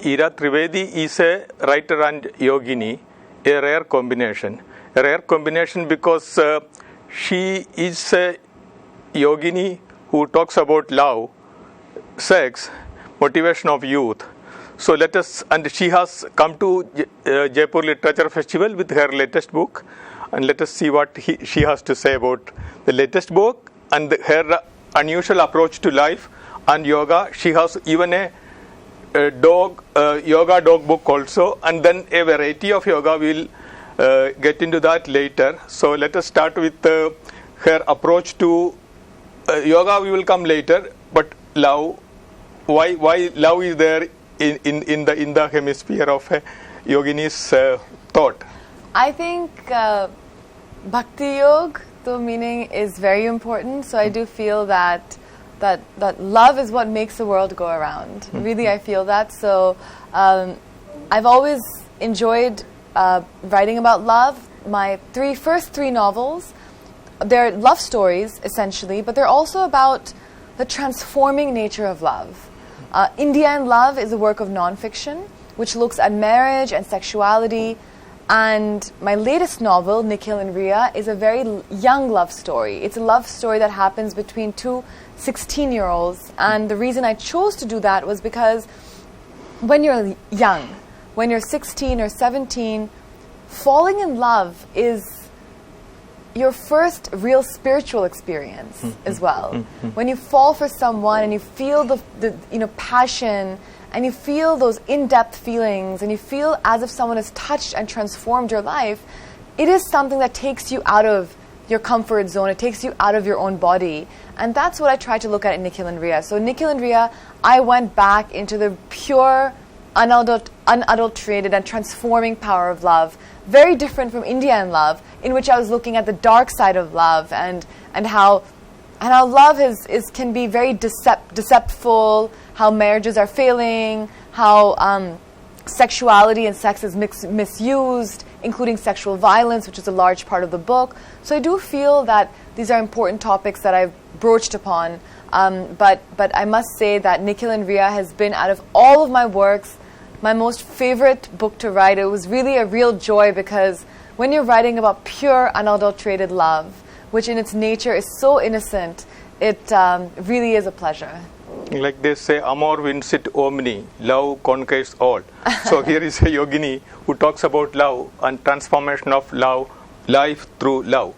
Ira Trivedi is a writer and yogini, a rare combination. A rare combination because she is a yogini who talks about love, sex, motivation of youth. So let us, and she has come to Jaipur Literature Festival with her latest book, and let us see what she has to say about the latest book and her unusual approach to life and yoga. She has even a yoga dog book also, and then a variety of yoga. We'll get into that later. So let us start with her approach to yoga. We will come later, but love. Why love is there in the hemisphere of a yogini's thought? I think bhakti yoga, the meaning is very important. So I do feel that love is what makes the world go around. Really, I feel that. So I've always enjoyed writing about love. My first three novels, they're love stories essentially, but they're also about the transforming nature of love. India and Love is a work of nonfiction which looks at marriage and sexuality. And my latest novel, Nikhil and Ria, is a very young love story. It's a love story that happens between two 16-year-olds. And the reason I chose to do that was because when you're young, when you're 16 or 17, falling in love is your first real spiritual experience as well. When you fall for someone and you feel the passion, and you feel those in-depth feelings, and you feel as if someone has touched and transformed your life, it is something that takes you out of your comfort zone. It takes you out of your own body. And that's what I tried to look at in Nikhil and Ria. So Nikhil and Ria, I went back into the pure, unadulterated and transforming power of love. Very different from India and Love, in which I was looking at the dark side of love and how love can be very deceptful, how marriages are failing, how sexuality and sex is misused, including sexual violence, which is a large part of the book. So I do feel that these are important topics that I've broached upon. But I must say that Nikhil and Ria has been, out of all of my works, my most favorite book to write. It was really a real joy because when you're writing about pure, unadulterated love, which in its nature is so innocent, it really is a pleasure. Like they say, amor vincit omni, love conquers all. So here is a yogini who talks about love and transformation of love, life through love.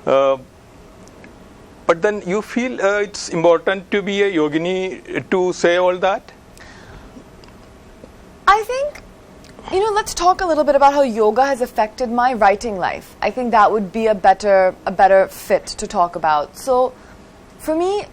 But then you feel it's important to be a yogini to say all that? I think, let's talk a little bit about how yoga has affected my writing life. I think that would be a better fit to talk about. So for me,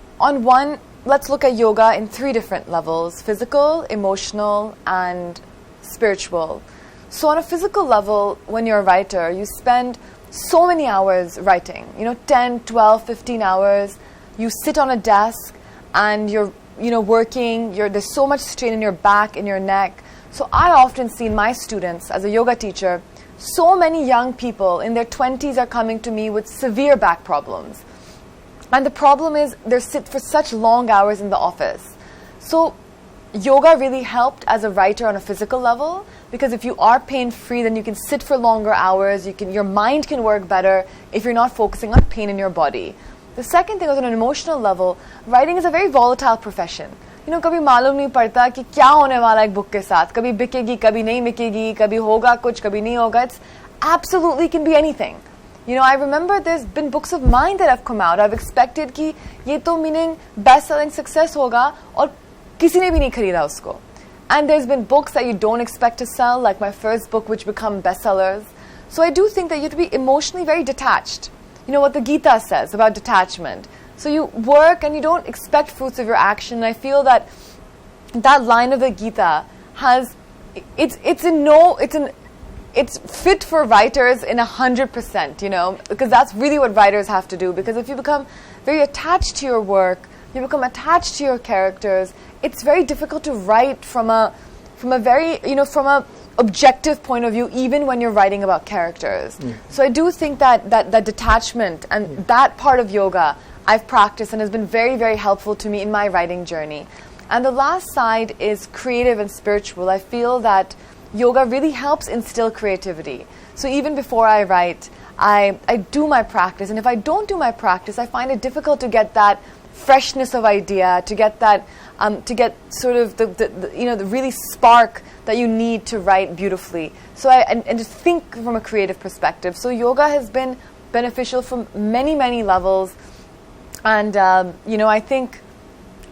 let's look at yoga in three different levels: physical, emotional, and spiritual. So on a physical level, when you're a writer, you spend so many hours writing, 10, 12, 15 hours. You sit on a desk and you're, working. There's so much strain in your back, in your neck. So I often see in my students, as a yoga teacher, so many young people in their 20s are coming to me with severe back problems. And the problem is they sit for such long hours in the office. So yoga really helped as a writer on a physical level, because if you are pain-free, then you can sit for longer hours. Your mind can work better if you're not focusing on pain in your body. The second thing is, on an emotional level, writing is a very volatile profession. कभी मालूम नहीं पड़ता कि क्या होने वाला एक book के साथ. कभी बिकेगी, कभी नहीं बिकेगी, कभी होगा कुछ, कभी नहीं होगा. It's absolutely can be anything. I remember there's been books of mine that have come out. I've expected कि ये तो meaning best-selling success होगा और किसी ने भी नहीं खरीदा उसको. And there's been books that you don't expect to sell, like my first book, which become bestsellers. So I do think that you have to be emotionally very detached. What the Gita says about detachment. So you work and you don't expect fruits of your action. I feel that line of the Gita it's fit for writers in 100%, because that's really what writers have to do. Because if you become very attached to your work, you become attached to your characters, it's very difficult to write from a very, from a objective point of view, even when you're writing about characters. So I do think that detachment and that part of yoga I've practiced and has been very, very helpful to me in my writing journey. And the last side is creative and spiritual. I feel that yoga really helps instill creativity. So even before I write, I do my practice. And if I don't do my practice, I find it difficult to get that freshness of idea, to get that, to get sort of the really spark that you need to write beautifully. So and to think from a creative perspective. So yoga has been beneficial from many, many levels. And, I think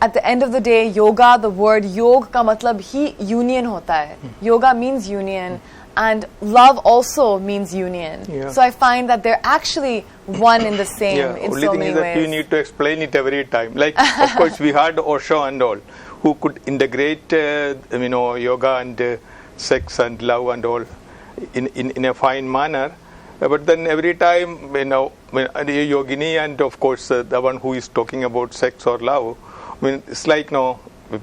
at the end of the day, yoga, the word yog ka matlab hi union hota hai. Yoga means union. And love also means union. Yeah. So I find that they're actually one in the same in only so thing many is that ways. you need to explain it every time. Like, of course, we had Osho and all, who could integrate, yoga and sex and love and all in a fine manner. But then every time, when a yogini and of course the one who is talking about sex or love, it's like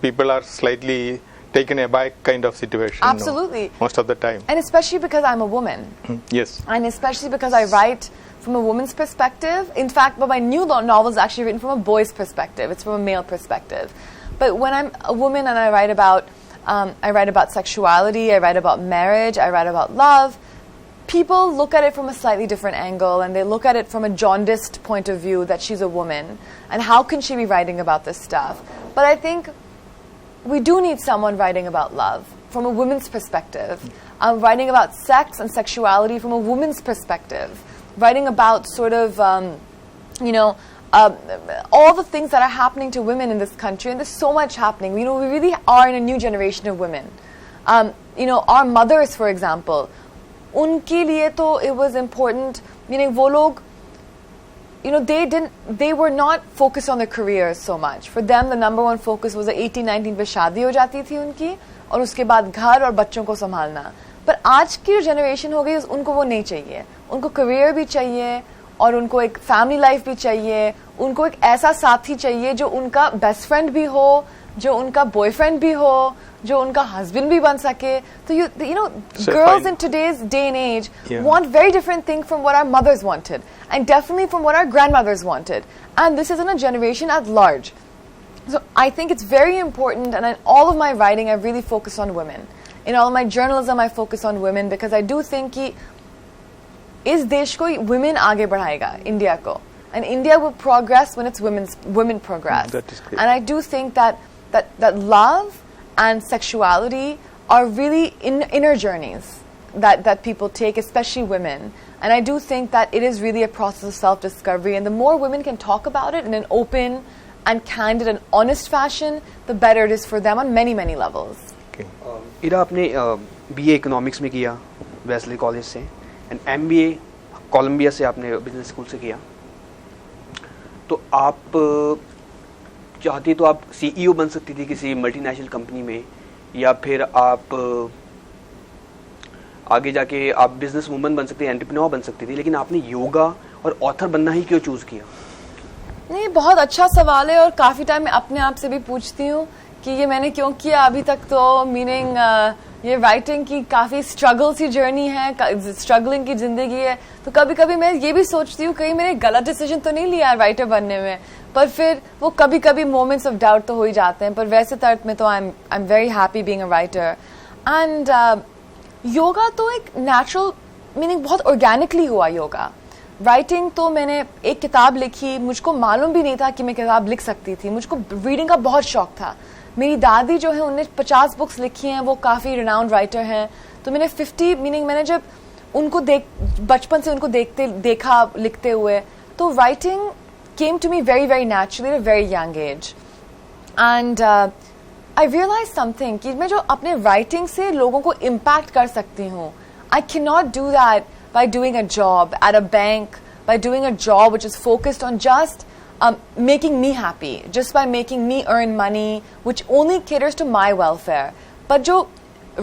people are slightly taken aback kind of situation. Absolutely. Most of the time. And especially because I'm a woman. Yes. And especially because I write from a woman's perspective. In fact, but my new novel is actually written from a boy's perspective. It's from a male perspective. But when I'm a woman and I write about sexuality, I write about marriage, I write about love, people look at it from a slightly different angle, and they look at it from a jaundiced point of view that she's a woman. And how can she be writing about this stuff? But I think we do need someone writing about love from a woman's perspective, writing about sex and sexuality from a woman's perspective, writing about sort of, all the things that are happening to women in this country, and there's so much happening. We really are in a new generation of women. Our mothers, for example, unke liye to it was important, meaning wo log, they were not focused on their careers so much. For them, the number one focus was 18, 19 पे शादी हो जाती थी उनकी, और उसके बाद घर और बच्चों को संभालना. पर आज की जो जनरेशन हो गई, उनको वो नहीं चाहिए. उनको करियर भी चाहिए, और उनको एक फैमिली लाइफ भी चाहिए. उनको एक ऐसा साथी चाहिए जो उनका बेस्ट फ्रेंड भी हो, जो उनका बॉयफ्रेंड भी हो, जो उनका हस्बैंड भी बन सके. तो girls in today's day and age want very different things from what our mothers wanted, and definitely from what our grandmothers wanted. And this is in a generation at large. So I think it's very important, and in all of my writing, I really focus on women. In all of my journalism, I focus on women, because I do think कि इस देश को women आगे बढ़ाएगा, India को. And India will progress when it's women progress. That is great. And I do think that love and sexuality are really inner journeys that people take, especially women. And I do think that it is really a process of self-discovery. And the more women can talk about it in an open and candid and honest fashion, the better it is for them on many, many levels. Okay. इरा आपने BA economics में किया Wesley college से, and MBA Colombia से आपने business school से किया. तो आप चाहती तो आप CEO बन सकती थी किसी मल्टीनेशनल कंपनी में, या फिर आप आगे जाके आप बिजनेस वुमन बन सकती थी, एंटरप्रेन्योर बन सकती थी, लेकिन आपने योगा और ऑथर बनना ही क्यों चूज किया? नहीं, बहुत अच्छा सवाल है, और काफ़ी टाइम मैं अपने आप से भी पूछती हूँ कि ये मैंने क्यों किया अभी तक. तो मीनिंग ये राइटिंग की काफ़ी स्ट्रगल सी जर्नी है, स्ट्रगलिंग की ज़िंदगी है. तो कभी कभी मैं ये भी सोचती हूँ कहीं मैंने गलत डिसीजन तो नहीं लिया राइटर बनने में. पर फिर वो कभी कभी मोमेंट्स ऑफ डाउट तो हो ही जाते हैं. पर वैसे तर्क में तो I am very happy being a writer. And yoga तो एक नेचुरल, मीनिंग बहुत ऑर्गेनिकली हुआ योगा. राइटिंग तो मैंने एक किताब लिखी, मुझको मालूम भी नहीं था कि मैं किताब लिख सकती थी. मुझको रीडिंग का बहुत शौक था. मेरी दादी जो है उन्होंने 50 बुक्स लिखी हैं, वो काफ़ी रिनाउंड राइटर हैं. तो मैंने 50, मीनिंग मैंने जब उनको बचपन से उनको देखा लिखते हुए, तो writing came to me very, very naturally at a very young age. And I realized something, कि मैं जो अपने writing से लोगों को impact कर सकती हूँ. I cannot do that by doing a job at a bank, by doing a job which is focused on just making me happy, just by making me earn money, which only caters to my welfare. But जो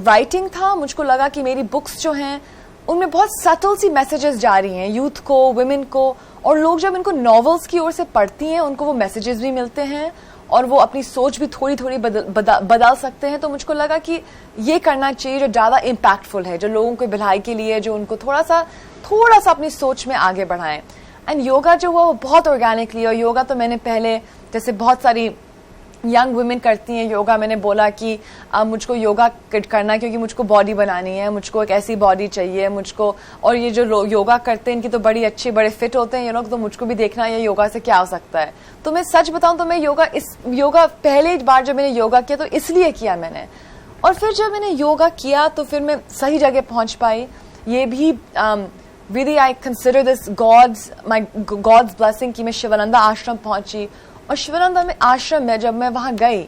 writing था, मुझको लगा कि मेरी books जो हैं, उनमें बहुत subtle सी messages जा रही हैं youth को, women को, और लोग जब इनको novels की ओर से पढ़ती हैं, उनको वो messages भी मिलते हैं, और वो अपनी सोच भी थोड़ी थोड़ी बदल सकते हैं. तो मुझको लगा कि ये करना चाहिए जो ज़्यादा impactful है, जो लोगों की भलाई के लिए, जो उनको थोड़ा सा अपनी सोच में आगे बढ़ाएं. एंड योगा जो हुआ वो बहुत ऑर्गेनिकली, और योगा तो मैंने पहले जैसे बहुत सारी यंग वुमेन करती हैं योगा, मैंने बोला कि मुझको योगा करना है क्योंकि मुझको बॉडी बनानी है, मुझको एक ऐसी बॉडी चाहिए मुझको, और ये जो योगा करते हैं इनकी तो बड़ी अच्छी बड़े फिट होते हैं ये लोग, तो मुझको भी देखना है योगा से क्या हो सकता है। तो मैं सच बताऊं तो मैं योगा पहले बार जब मैंने योगा किया तो इसलिए किया मैंने, और फिर जब मैंने योगा किया तो फिर मैं सही जगह पहुंच पाई। ये भी really I consider this God's blessing कि मैं शिवानंदा आश्रम पहुंची, और शिवानंदा में आश्रम में जब मैं वहां गई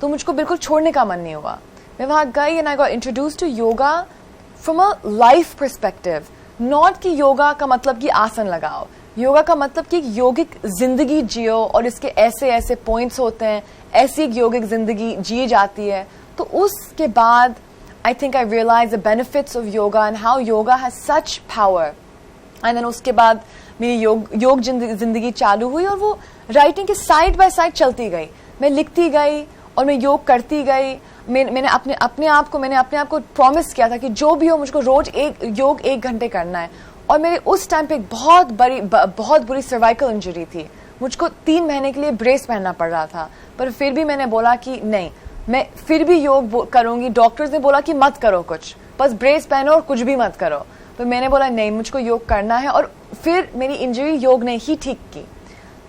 तो मुझको बिल्कुल छोड़ने का मन नहीं हुआ। मैं वहां गई and I got introduced to yoga from a life perspective, not कि योगा का मतलब कि आसन लगाओ, योगा का मतलब कि यौगिक जिंदगी जियो, और इसके ऐसे ऐसे पॉइंट्स होते हैं, ऐसी एक यौगिक जिंदगी जी जाती है। तो उसके बाद I think I realized the benefits of yoga and how yoga has such power. And then उसके बाद मेरी योग जिंदगी चालू हुई, और वो राइटिंग के साइड बाय साइड चलती गई। मैं लिखती गई और मैं योग करती गई। मैंने अपने आप को प्रॉमिस किया था कि जो भी हो मुझको रोज योग 1 घंटे करना है। और मेरे उस टाइम पे एक बहुत बुरी सर्वाइकल इंजरी थी, मुझको 3 महीने के लिए ब्रेस पहनना पड़ रहा था, पर फिर भी मैंने बोला कि नहीं, मैं फिर भी योग करूंगी। डॉक्टर्स ने बोला कि मत करो कुछ, बस ब्रेस पहनो और कुछ भी मत करो, तो मैंने बोला नहीं, मुझको योग करना है। और फिर मेरी इंजरी योग ने ही ठीक की,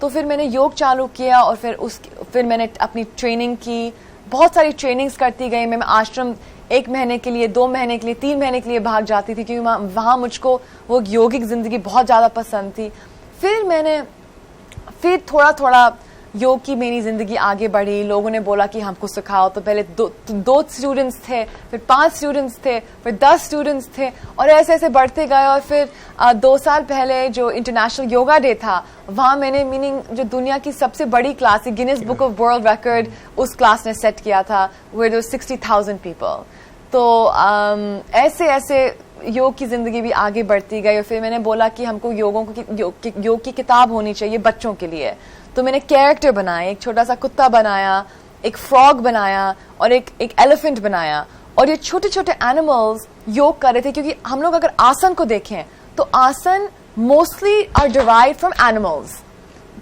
तो फिर मैंने योग चालू किया, और फिर मैंने अपनी ट्रेनिंग की, बहुत सारी ट्रेनिंग्स करती गई। मैं आश्रम 1 महीने के लिए, 2 महीने के लिए, 3 महीने के लिए भाग जाती थी, क्योंकि वहां मुझको वो यौगिक जिंदगी बहुत ज्यादा पसंद थी। फिर थोड़ा योग की मेरी जिंदगी आगे बढ़ी। लोगों ने बोला कि हमको सिखाओ, तो पहले 2 स्टूडेंट्स थे, फिर 5 स्टूडेंट्स थे, फिर 10 स्टूडेंट्स थे, और ऐसे बढ़ते गए। और फिर 2 साल पहले जो इंटरनेशनल योगा डे था, वहां मैंने जो दुनिया की सबसे बड़ी class, Guinness book of world record, उस क्लास ने सेट किया था, वेयर देयर 60,000 पीपल। तो ऐसे योग की जिंदगी भी आगे बढ़ती गई। और फिर मैंने बोला कि हमको योग की किताब होनी चाहिए बच्चों के लिए, तो मैंने कैरेक्टर बनाए, एक छोटा सा कुत्ता बनाया, एक फ्रॉग बनाया, और एक एलिफेंट बनाया। और ये छोटे छोटे एनिमल्स योग कर रहे थे, क्योंकि हम लोग अगर आसन को देखें तो आसन mostly are derived from animals.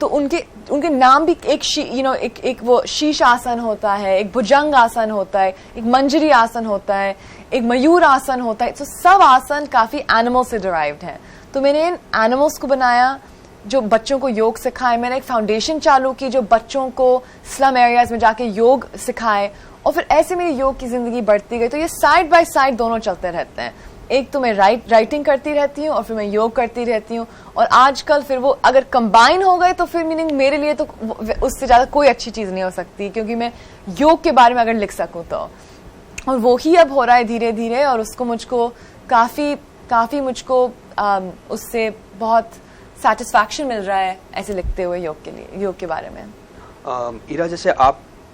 तो उनके नाम भी एक वो शीश आसन होता है, एक भुजंग आसन होता है, एक मंजरी आसन होता है, एक मयूर आसन होता है। तो सब आसन काफी एनिमल से डिराइव्ड हैं। तो मैंने इन एनिमल्स को बनाया जो बच्चों को योग सिखाए। मैंने एक फाउंडेशन चालू की जो बच्चों को स्लम एरियाज में जाके योग सिखाए, और फिर ऐसे मेरी योग की जिंदगी बढ़ती गई। तो ये साइड बाय साइड दोनों चलते रहते हैं, एक तो मैं राइटिंग करती रहती हूँ और फिर मैं योग करती रहती हूँ। और आजकल फिर वो अगर कंबाइन हो गए तो फिर मीनिंग मेरे लिए तो उससे ज्यादा कोई अच्छी चीज नहीं हो सकती, क्योंकि मैं योग के बारे में अगर लिख सकूँ तो। और वो ही अब हो रहा है धीरे धीरे, और उसको मुझको काफी मुझको उससे बहुत सेटिस्फैक्शन मिल रहा है ऐसे लिखते हुए योग के बारे में। इरा, जैसे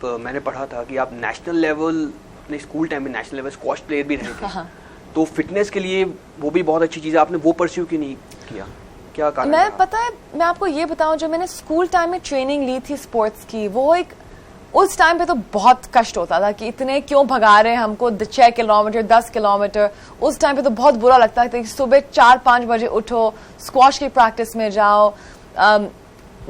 मैंने पढ़ा था कि आप नेशनल लेवल, अपने स्कूल टाइम में नेशनल लेवल स्क्वॉश प्लेयर भी रहे थे। हाँ। तो फिटनेस के लिए वो भी बहुत अच्छी चीज है, आपने वो परस्यू क्यों नहीं किया, क्या कारण? मैं आपको ये बताऊं, जो मैंने स्कूल टाइम में ट्रेनिंग ली थी स्पोर्ट्स की, वो उस टाइम पे तो बहुत कष्ट होता था कि इतने क्यों भगा रहे हैं हमको 6 किलोमीटर 10 किलोमीटर। उस टाइम पे तो बहुत बुरा लगता था कि सुबह 4-5 बजे उठो, स्क्वॉश की प्रैक्टिस में जाओ,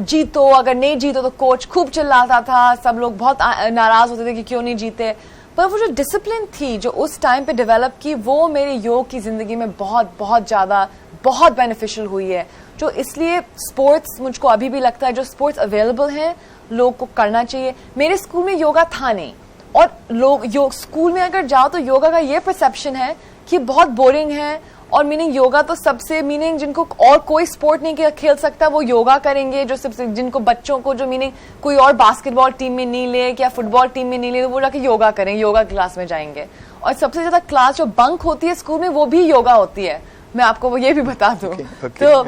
जीतो, अगर नहीं जीतो तो कोच खूब चिल्लाता था, सब लोग बहुत नाराज होते थे कि क्यों नहीं जीते। पर वो जो डिसिप्लिन थी जो उस टाइम पे डेवलप की, वो मेरे योग की जिंदगी में बहुत ज्यादा बहुत बेनिफिशियल हुई है। जो इसलिए स्पोर्ट्स मुझको अभी भी लगता है जो स्पोर्ट्स अवेलेबल हैं लोग को करना चाहिए। मेरे स्कूल में योगा था नहीं, और लोग स्कूल में अगर जाओ तो योगा का ये परसेप्शन है कि बहुत बोरिंग है, और मीनिंग योगा तो सबसे मीनिंग जिनको और कोई स्पोर्ट नहीं खेल सकता वो योगा करेंगे, जो सबसे जिनको बच्चों को जो मीनिंग कोई और बास्केटबॉल टीम में नहीं ले या फुटबॉल टीम में नहीं ले, तो वो जाके योगा करेंगे, योगा क्लास में जाएंगे। और सबसे ज्यादा क्लास जो बंक होती है स्कूल में वो भी योगा होती है, मैं आपको वो ये भी बता दूं।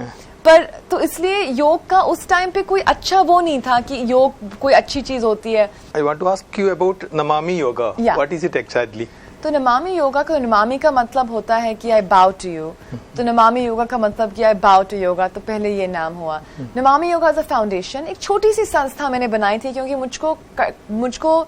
तो इसलिए योग का उस टाइम पे कोई अच्छा वो नहीं था कि योग कोई अच्छी चीज होती है। I want to ask you about Namami Yoga. Yeah. What is it exactly? तो नमामि योगा का, नमामि का मतलब होता है कि आई बाउ टू यू, तो नमामि योगा का मतलब कि आई बाउ टू योगा, तो पहले ये नाम हुआ। Namami yoga as a foundation, एक छोटी सी संस्था मैंने बनाई थी, क्योंकि मुझको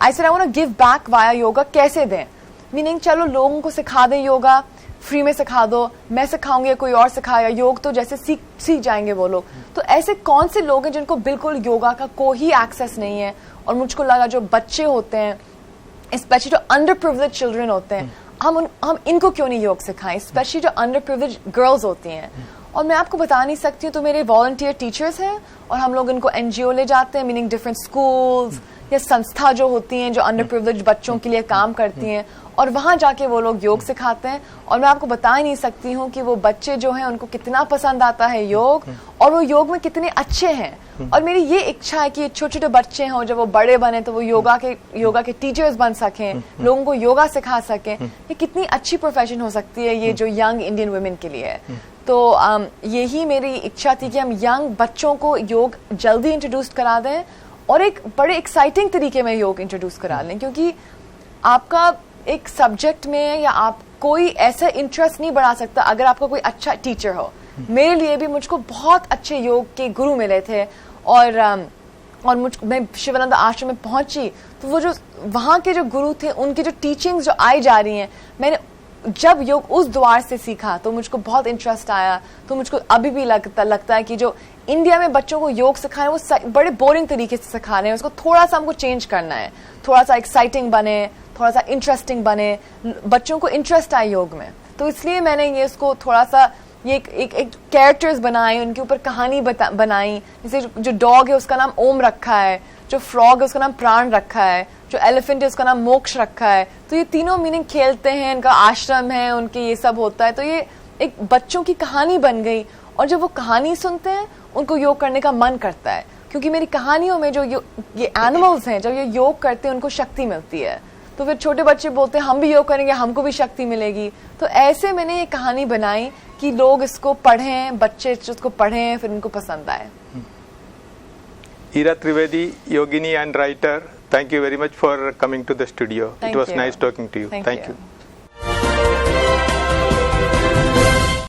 I said I want to give back via yoga. कैसे दें, मीनिंग चलो लोगों को सिखा दें योगा, फ्री में सिखा दो, मैं सिखाऊंगी, कोई और सिखाएगा, योग तो जैसे सीख जाएंगे वो लोग। तो ऐसे कौन से लोग हैं जिनको बिल्कुल योगा का कोई एक्सेस नहीं है, और मुझको लगा जो बच्चे होते हैं, स्पेशली जो अंडर प्रिविलेज चिल्ड्रन होते हैं, हम इनको क्यों नहीं योग सिखाएं, स्पेशली जो अंडर प्रिविलेज गर्ल्स होती हैं। और मैं आपको बता नहीं सकती हूँ, तो मेरे वॉलंटियर टीचर्स हैं और हम लोग इनको NGO ले जाते हैं, मीनिंग डिफरेंट स्कूल्स या संस्था जो होती हैं जो अंडर प्रिविलेज बच्चों के लिए काम करती हैं, और वहाँ जाके वो लोग योग सिखाते हैं। और मैं आपको बता ही नहीं सकती हूँ कि वो बच्चे जो हैं उनको कितना पसंद आता है योग, और वो योग में कितने अच्छे हैं। और मेरी ये इच्छा है कि छोटे छोटे बच्चे हों, जब वो बड़े बने तो वो योगा के टीचर्स बन सकें, लोगों को योगा सिखा सकें। ये कितनी अच्छी प्रोफेशन हो सकती है ये जो यंग इंडियन वुमेन के लिए है। तो यही मेरी इच्छा थी कि हम यंग बच्चों को योग जल्दी इंट्रोड्यूस करा दें और एक बड़े एक्साइटिंग तरीके में योग इंट्रोड्यूस करा लें, क्योंकि आपका एक सब्जेक्ट में या आप कोई ऐसा इंटरेस्ट नहीं बढ़ा सकता अगर आपका कोई अच्छा टीचर हो। मेरे लिए भी मुझको बहुत अच्छे योग के गुरु मिले थे, और मैं शिवानंद आश्रम में पहुंची तो वो जो वहाँ के जो गुरु थे उनकी जो टीचिंग्स जो आई जा रही हैं, मैंने जब योग उस द्वार से सीखा तो मुझको बहुत इंटरेस्ट आया। तो मुझको अभी भी लगता है कि जो इंडिया में बच्चों को योग सिखाए वो बड़े बोरिंग तरीके से सिखा रहे हैं, उसको थोड़ा सा हमको चेंज करना है, थोड़ा सा एक्साइटिंग बने, थोड़ा सा इंटरेस्टिंग बने, बच्चों को इंटरेस्ट आए योग में। तो इसलिए मैंने ये इसको थोड़ा सा ये एक कैरेक्टर्स बनाए, उनके ऊपर कहानी बनाई। जैसे जो डॉग है उसका नाम ओम रखा है, जो फ्रॉग है उसका नाम प्राण रखा है, जो एलिफेंट है उसका नाम मोक्ष रखा है। तो ये तीनों मीनिंग खेलते हैं, इनका आश्रम है, उनके ये सब होता है। तो ये एक बच्चों की कहानी बन गई, और जब वो कहानी सुनते हैं उनको योग करने का मन करता है, क्योंकि मेरी कहानियों में जो ये एनिमल्स हैं जब ये योग करते हैं उनको शक्ति मिलती है। तो फिर छोटे बच्चे बोलते हैं हम भी योग करेंगे, हमको भी शक्ति मिलेगी। तो ऐसे मैंने ये कहानी बनाई कि लोग इसको पढ़ें, बच्चे इसको पढ़ें, फिर उनको पसंद आए। Ira Trivedi, yogini and writer, thank you very much for coming to the studio. Thank It was you. nice talking to you. Thank you. you.